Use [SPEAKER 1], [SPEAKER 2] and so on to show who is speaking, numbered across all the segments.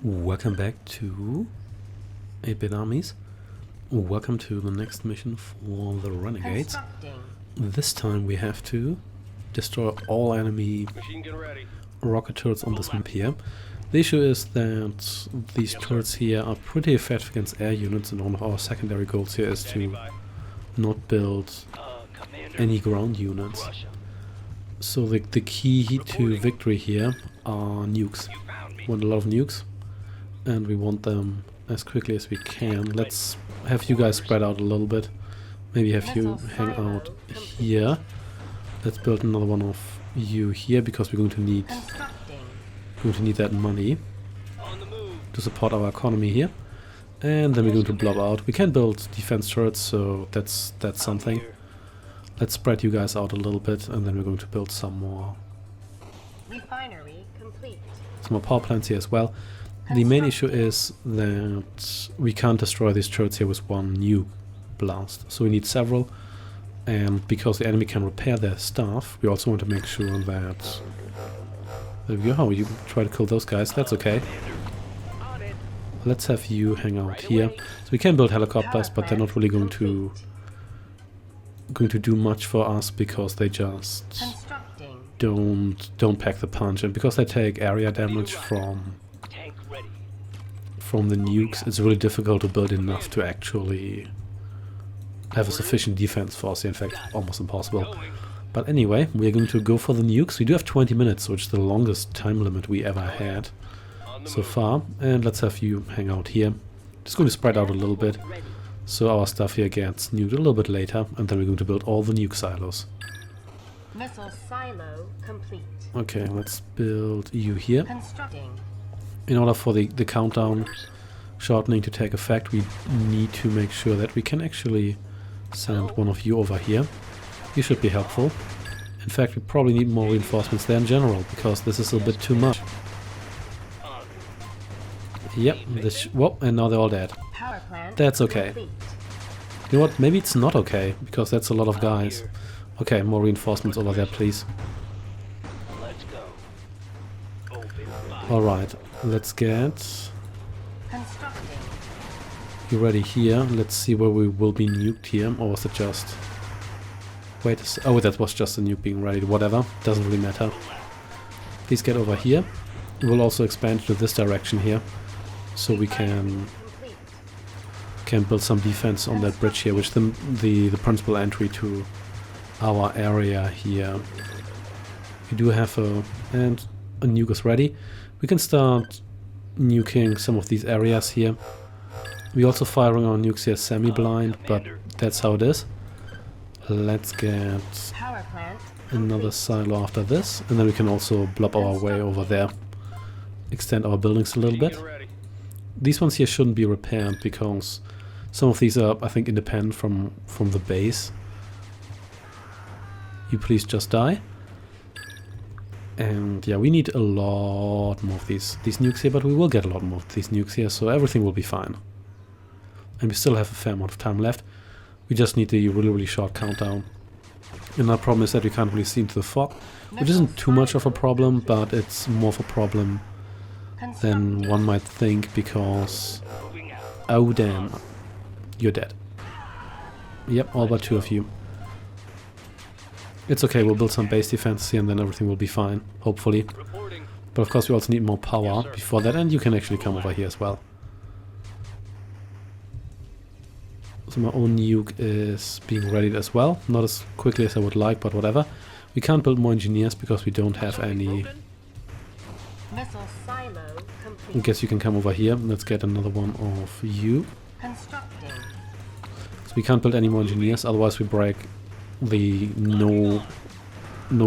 [SPEAKER 1] Welcome back to 8-bit Armies. Welcome to the next mission for the Renegades. This time we have to destroy all enemy rocket turrets on this map here. The issue is that these turrets here are pretty effective against air units, and one of our secondary goals here is to not build any ground units. So the key to victory here are nukes. We want a lot of nukes, and we want them as quickly as we can. Let's have you guys spread out a little bit. Maybe have you hang out here. Let's build another one of you here, because we're going to need that money to support our economy here. And then we're going to blob out. We can build defense turrets, so that's something. Let's spread you guys out a little bit, and then we're going to build some more power plants here as well. The main issue is that we can't destroy these turrets here with one nuke blast, so we need several. And because the enemy can repair their stuff, we also want to make sure that... There we go. Oh, you try to kill those guys, that's okay. Let's have you hang out here. So we can build helicopters, but they're not really going to do much for us, because they just don't pack the punch, and because they take area damage from the nukes, it's really difficult to build enough to actually have a sufficient defense force. In fact, almost impossible. But anyway, we're going to go for the nukes. We do have 20 minutes, which is the longest time limit we ever had so far. And let's have you hang out here. Just going to spread out a little bit, so our stuff here gets nuked a little bit later, and then we're going to build all the nuke silos.
[SPEAKER 2] Missile silo complete.
[SPEAKER 1] Okay, let's build you here. In order for the countdown shortening to take effect, we need to make sure that we can actually send one of you over here. You should be helpful. In fact, we probably need more reinforcements there in general, because this is a bit too much. Yep, whoa, and now they're all dead. That's okay. You know what, maybe it's not okay, because that's a lot of guys. Okay, more reinforcements over there, please. Alright, let's get you ready here. Let's see where we will be nuked here, or was it just... Wait, oh, that was just a nuke being ready. Whatever, doesn't really matter. Please get over here. We'll also expand to this direction here, so we can build some defense on that bridge here, which the principal entry to our area here. We do have a nuke is ready. We can start nuking some of these areas here. We're also firing our nukes here semi-blind, but that's how it is. Let's get another silo after this, and then we can also blob our way over there. Extend our buildings a little bit. These ones here shouldn't be repaired, because some of these are, I think, independent from the base. You please just die. And yeah, we need a lot more of these nukes here, but we will get a lot more of these nukes here, so everything will be fine. And we still have a fair amount of time left. We just need the really short countdown. And our problem is that we can't really see into the fog, which isn't too much of a problem, but it's more of a problem than one might think, because... Oh damn, you're dead. Yep, all but two of you. It's okay, we'll build some base defense here, and then everything will be fine, hopefully. But of course we also need more power before that, and you can actually come over here as well. So my own nuke is being readied as well. Not as quickly as I would like, but whatever. We can't build more engineers because we don't have any. I guess you can come over here. Let's get another one of you. So we can't build any more engineers, otherwise we break the no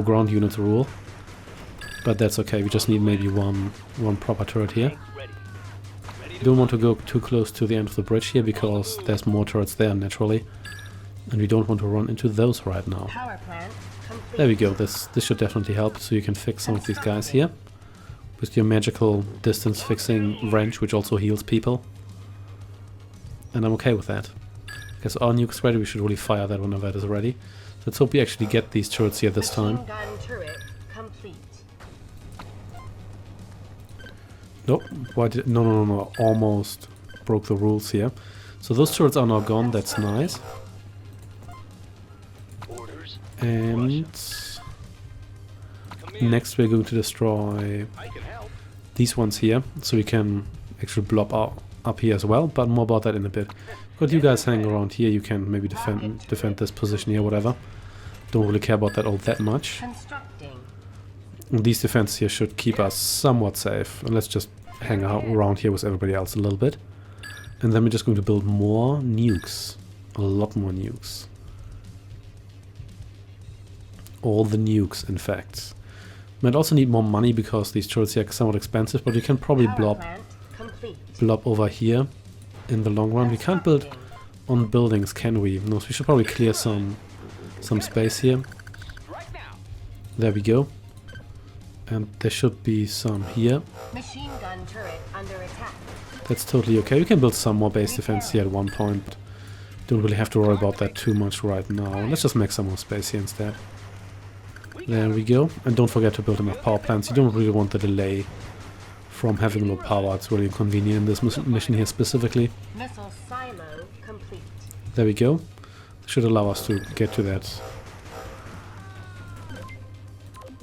[SPEAKER 1] ground units rule. But that's okay, we just need maybe one proper turret here. We don't want to go too close to the end of the bridge here, because there's more turrets there naturally, and we don't want to run into those right now. There we go, this should definitely help, so you can fix some of these guys here with your magical distance fixing wrench, which also heals people. And I'm okay with that. Because our nuke's ready, we should really fire that whenever it is ready. Let's hope we actually get these turrets here this time. Nope. Why did... No, no, no, no. Almost broke the rules here. So those turrets are now gone. That's nice. And... next we're going to destroy these ones here. So we can actually blob up here as well. But more about that in a bit. But you guys hang around here. You can maybe defend this position here, whatever. Don't really care about that all that much. And these defenses here should keep us somewhat safe. And let's just hang out around here with everybody else a little bit. And then we're just going to build more nukes. A lot more nukes. All the nukes, in fact. Might also need more money because these turrets here are somewhat expensive, but we can probably blob over here in the long run. We can't build on buildings, can we? No, so we should probably clear some space here. There we go. And there should be some here.
[SPEAKER 2] Machine gun turret under attack.
[SPEAKER 1] That's totally okay. We can build some more base defense here at one point, but don't really have to worry about that too much right now. Let's just make some more space here instead. There we go. And don't forget to build enough power plants. You don't really want the delay from having low power. It's really inconvenient in this mission here specifically.
[SPEAKER 2] Missile silo complete.
[SPEAKER 1] There we go. Should allow us to get to that.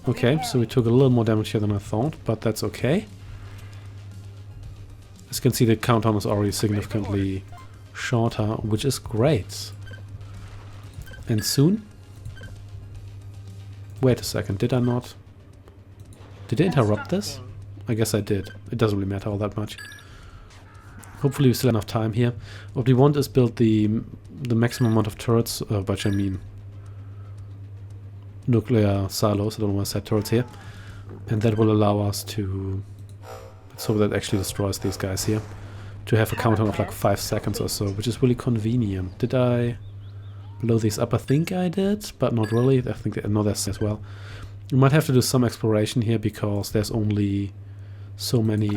[SPEAKER 1] Okay, so we took a little more damage here than I thought, but that's okay. As you can see, the countdown is already significantly shorter, which is great. And soon... Wait a second, did I not... Did I interrupt this? I guess I did. It doesn't really matter all that much. Hopefully we still have enough time here. What we want is build the maximum amount of turrets, which I mean... nuclear silos, I don't want to set turrets here. And that will allow us to... So that actually destroys these guys here. To have a countdown of like 5 seconds or so, which is really convenient. Did I blow these up? I think I did, but not really. I think no, that's as well. We might have to do some exploration here because there's only so many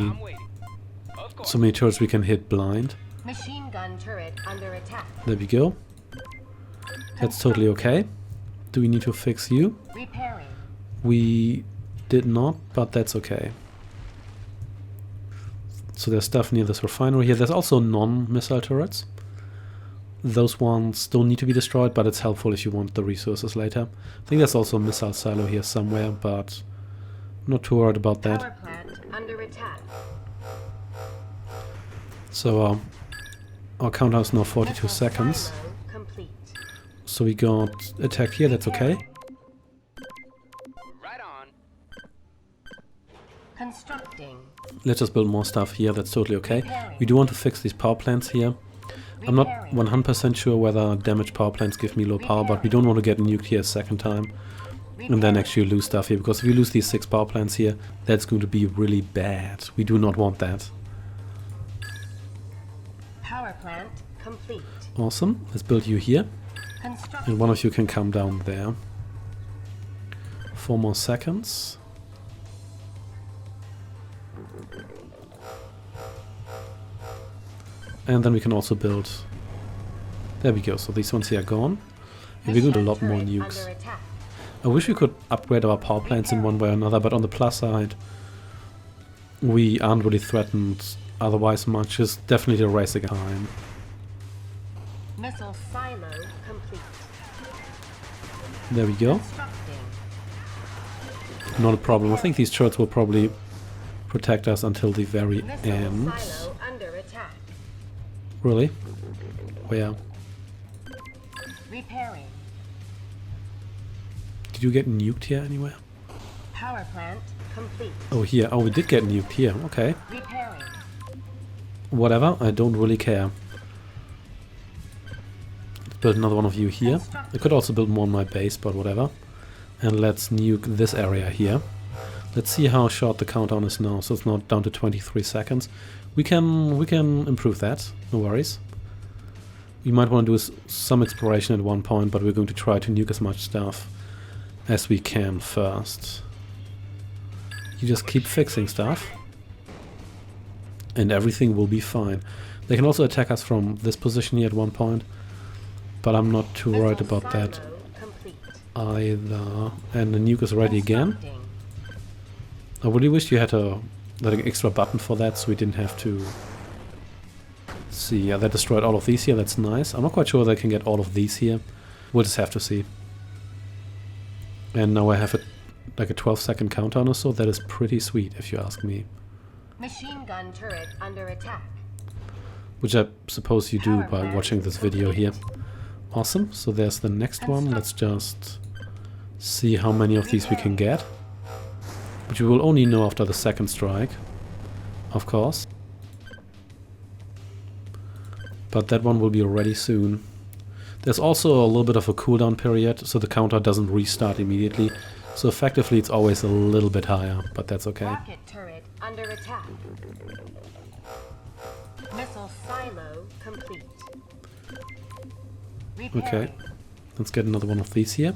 [SPEAKER 1] turrets we can hit blind.
[SPEAKER 2] Machine gun turret under attack.
[SPEAKER 1] There we go. That's totally okay. Do we need to fix you?
[SPEAKER 2] Repairing.
[SPEAKER 1] We did not, but that's okay. So there's stuff near this refinery here. There's also non-missile turrets. Those ones don't need to be destroyed, but it's helpful if you want the resources later. I think there's also a missile silo here somewhere, but I'm not too worried about that.
[SPEAKER 2] Power plant under attack.
[SPEAKER 1] So our countdown is now 42 seconds.
[SPEAKER 2] Silo complete.
[SPEAKER 1] So we got attacked here, that's okay.
[SPEAKER 3] Right on.
[SPEAKER 2] Constructing.
[SPEAKER 1] Let's just build more stuff here, that's totally okay. We do want to fix these power plants here. I'm not 100% sure whether damaged power plants give me low power, but we don't want to get nuked here a second time. And then actually lose stuff here, because if we lose these 6 power plants here, that's going to be really bad. We do not want that.
[SPEAKER 2] Power plant complete.
[SPEAKER 1] Awesome, let's build you here. And one of you can come down there. 4 more seconds. And then we can also build... There we go, so these ones here are gone. And we're going to a lot more nukes. I wish we could upgrade our power plants in one way or another, but on the plus side, we aren't really threatened otherwise much. It's definitely a race against time.
[SPEAKER 2] Missile silo complete.
[SPEAKER 1] There we go. Not a problem. I think these turrets will probably protect us until the very end.
[SPEAKER 2] Silo under attack.
[SPEAKER 1] Really? Where?
[SPEAKER 2] Repairing.
[SPEAKER 1] Did you get nuked here anywhere?
[SPEAKER 2] Power plant complete.
[SPEAKER 1] Oh, here. Oh, we did get nuked here. Okay.
[SPEAKER 2] Repairing.
[SPEAKER 1] Whatever. I don't really care. Let's build another one of you here. I could also build more on my base, but whatever. And let's nuke this area here. Let's see how short the countdown is now. So it's now down to 23 seconds. We can improve that. No worries. We might want to do some exploration at one point, but we're going to try to nuke as much stuff as we can first. You just keep fixing stuff, and everything will be fine. They can also attack us from this position here at one point, but I'm not too worried about that either. And the nuke is ready again. I really wish you had a an extra button for that, so we didn't have to see. Yeah, that destroyed all of these here. That's nice. I'm not quite sure they can get all of these here. We'll just have to see. And now I have like a 12-second countdown or so. That is pretty sweet, if you ask me.
[SPEAKER 2] Machine gun turret under attack.
[SPEAKER 1] Which I suppose you do by watching this video here. Awesome. So there's the next one. Let's just see how many of these we can get. Which we will only know after the second strike, of course. But that one will be ready soon. There's also a little bit of a cooldown period, so the counter doesn't restart immediately. So effectively it's always a little bit higher, but that's okay.
[SPEAKER 2] Rocket turret under attack. Missile silo complete. Repairing.
[SPEAKER 1] Okay, let's get another one of these here.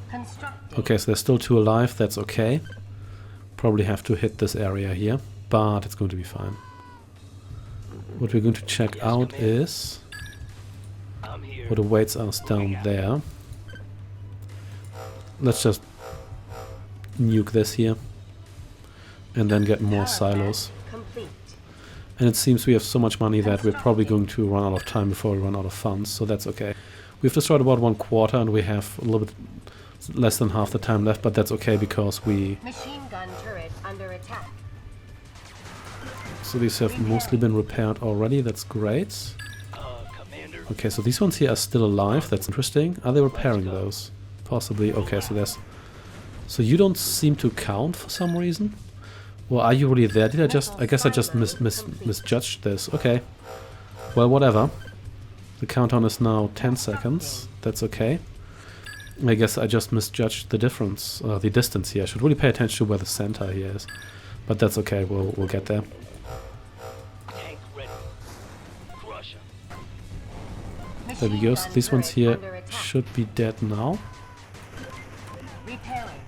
[SPEAKER 2] Constructing.
[SPEAKER 1] Okay, so there's still 2 alive, that's okay. Probably have to hit this area here, but it's going to be fine. What we're going to check out is what awaits us down there. Let's just nuke this here and then get more silos.
[SPEAKER 2] Complete.
[SPEAKER 1] And it seems we have so much money that we're probably going to run out of time before we run out of funds, so that's okay. We've destroyed about 1/4 and we have a little bit less than half the time left, but that's okay because we...
[SPEAKER 2] Machine gun turret under attack.
[SPEAKER 1] So these have mostly been repaired already, that's great. Okay, so these ones here are still alive, that's interesting. Are they repairing those? Possibly. Okay, so there's... So you don't seem to count for some reason? Well, are you really there? Did I just... I guess I just misjudged this. Okay. Well, whatever. The countdown is now 10 seconds. That's okay. I guess I just misjudged the difference, the distance here. I should really pay attention to where the center here is. But that's okay, we'll get there. There we go. So these ones here should be dead now.
[SPEAKER 2] Repairing.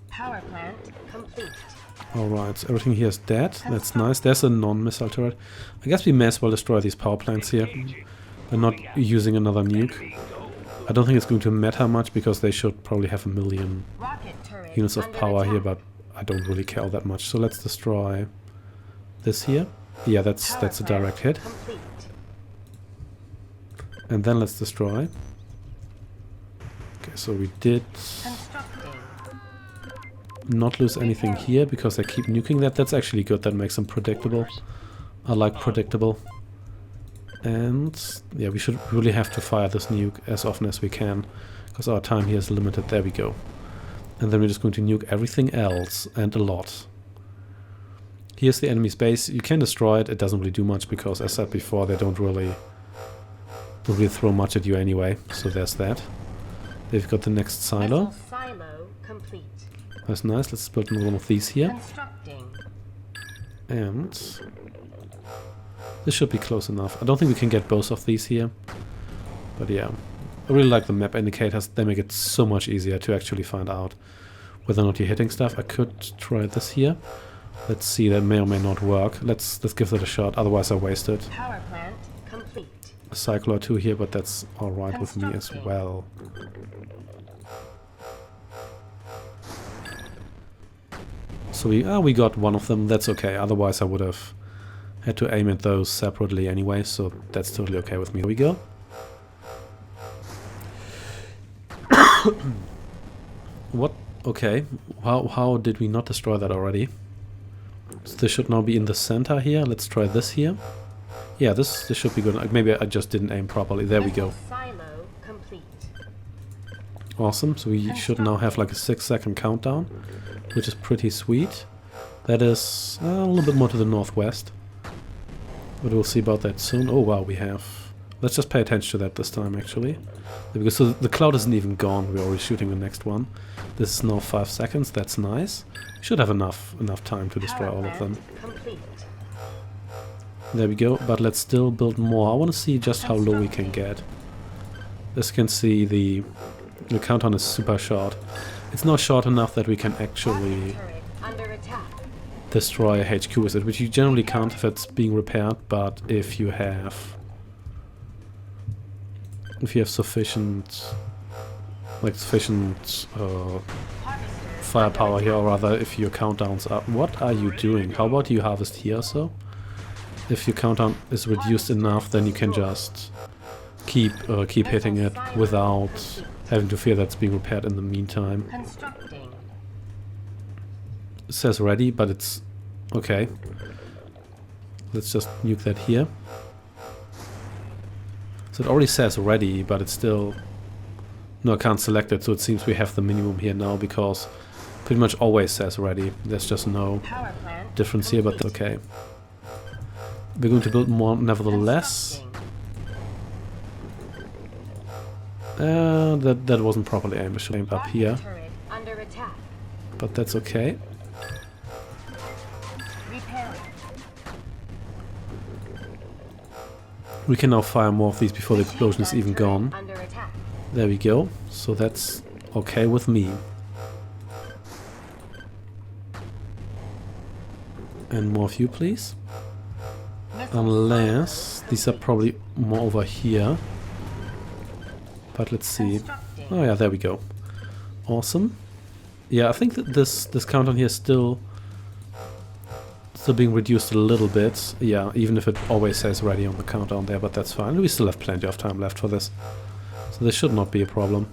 [SPEAKER 2] Power plant complete.
[SPEAKER 1] Alright, so everything here is dead. That's nice. There's a non-missile turret. I guess we may as well destroy these power plants here. By not using another nuke. I don't think it's going to matter much because they should probably have 1 million units of power here, but I don't really care that much. So let's destroy this here. Yeah, that's a direct hit. And then let's destroy. Okay, so we did not lose anything here because they keep nuking that. That's actually good. That makes them predictable. I like predictable. And yeah, we should really have to fire this nuke as often as we can because our time here is limited. There we go. And then we're just going to nuke everything else, and a lot. Here's the enemy's base. You can destroy it. It doesn't really do much because, as said before, they don't really throw much at you anyway. So there's that. They've got the next silo.
[SPEAKER 2] Silo complete.
[SPEAKER 1] That's nice. Let's build another one of these here.
[SPEAKER 2] Constructing.
[SPEAKER 1] And this should be close enough. I don't think we can get both of these here. But yeah. I really like the map indicators. They make it so much easier to actually find out whether or not you're hitting stuff. I could try this here. Let's see, that may or may not work. Let's give that a shot, otherwise I waste it.
[SPEAKER 2] Power plant complete.
[SPEAKER 1] A cycle or two here, but that's alright with me as well. So we got one of them, that's okay. Otherwise I would have had to aim at those separately anyway, so that's totally okay with me. Here we go. What? Okay. How did we not destroy that already? So this should now be in the center here. Let's try this here. Yeah, this should be good. Maybe I just didn't aim properly. There we go.
[SPEAKER 2] Silo complete.
[SPEAKER 1] Awesome. So we should now have like a 6-second countdown, which is pretty sweet. That is a little bit more to the northwest. But we'll see about that soon. Oh wow, we have... Let's just pay attention to that this time, actually. Because so the cloud isn't even gone, we're already shooting the next one. This is now 5 seconds, that's nice. We should have enough time to destroy all of them.
[SPEAKER 2] Complete.
[SPEAKER 1] There we go, but let's still build more. I want to see just how low we can get. As you can see, the countdown is super short. It's not short enough that we can actually destroy a HQ with it, which you generally can't if it's being repaired, but if you have sufficient firepower here, or rather if your countdowns are... What are you doing? How about you harvest here or so? If your countdown is reduced enough, then you can just keep hitting it without having to fear that's being repaired in the meantime.
[SPEAKER 2] Constructing.
[SPEAKER 1] It says ready, but it's... okay. Let's just nuke that here. So it already says ready, but it's still... No, I can't select it, so it seems we have the minimum here now, because pretty much always says ready. There's just no difference here, but okay. We're going to build more nevertheless. That wasn't properly aimed. I should aim up here. But that's okay. We can now fire more of these before the explosion is even gone. There we go. So that's okay with me. And more of you, please. Unless these are probably more over here. But let's see. Oh yeah, there we go. Awesome. Yeah, I think that this countdown here is still being reduced a little bit. Yeah, even if it always says ready on the countdown there, but that's fine. We still have plenty of time left for this. So this should not be a problem.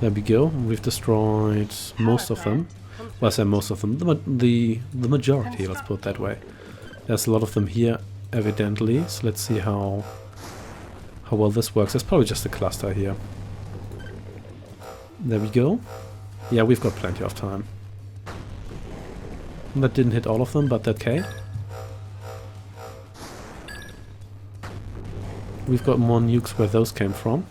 [SPEAKER 1] There we go. We've destroyed most of them. Well, I say most of them. The majority, let's put it that way. There's a lot of them here, evidently. So let's see how well this works. There's probably just a cluster here. There we go. Yeah, we've got plenty of time. That didn't hit all of them, but okay. We've got more nukes where those came from.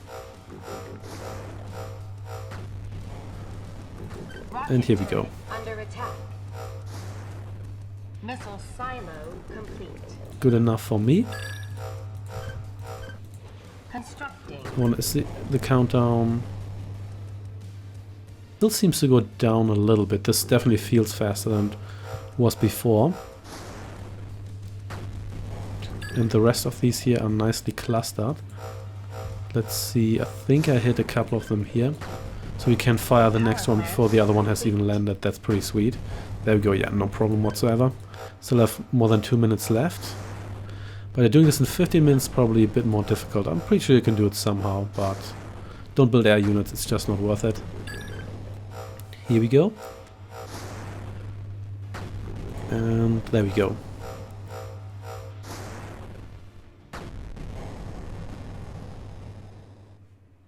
[SPEAKER 1] And here we go.
[SPEAKER 2] Under attack. Missile silo complete.
[SPEAKER 1] Good enough for me.
[SPEAKER 2] Constructing.
[SPEAKER 1] I want to see the countdown. Still seems to go down a little bit. This definitely feels faster than it was before. And the rest of these here are nicely clustered. Let's see, I think I hit a couple of them here. So we can fire the next one before the other one has even landed. That's pretty sweet. There we go, yeah, no problem whatsoever. Still have more than 2 minutes left. But doing this in 15 minutes is probably a bit more difficult. I'm pretty sure you can do it somehow, but don't build air units, it's just not worth it. Here we go. And there we go.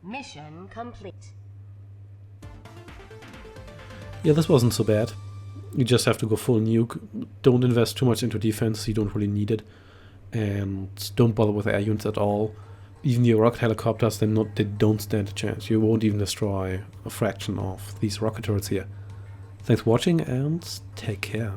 [SPEAKER 2] Mission complete.
[SPEAKER 1] Yeah, this wasn't so bad. You just have to go full nuke. Don't invest too much into defense, you don't really need it. And don't bother with air units at all. Even your rocket helicopters, they don't stand a chance. You won't even destroy a fraction of these rocket turrets here. Thanks for watching and take care.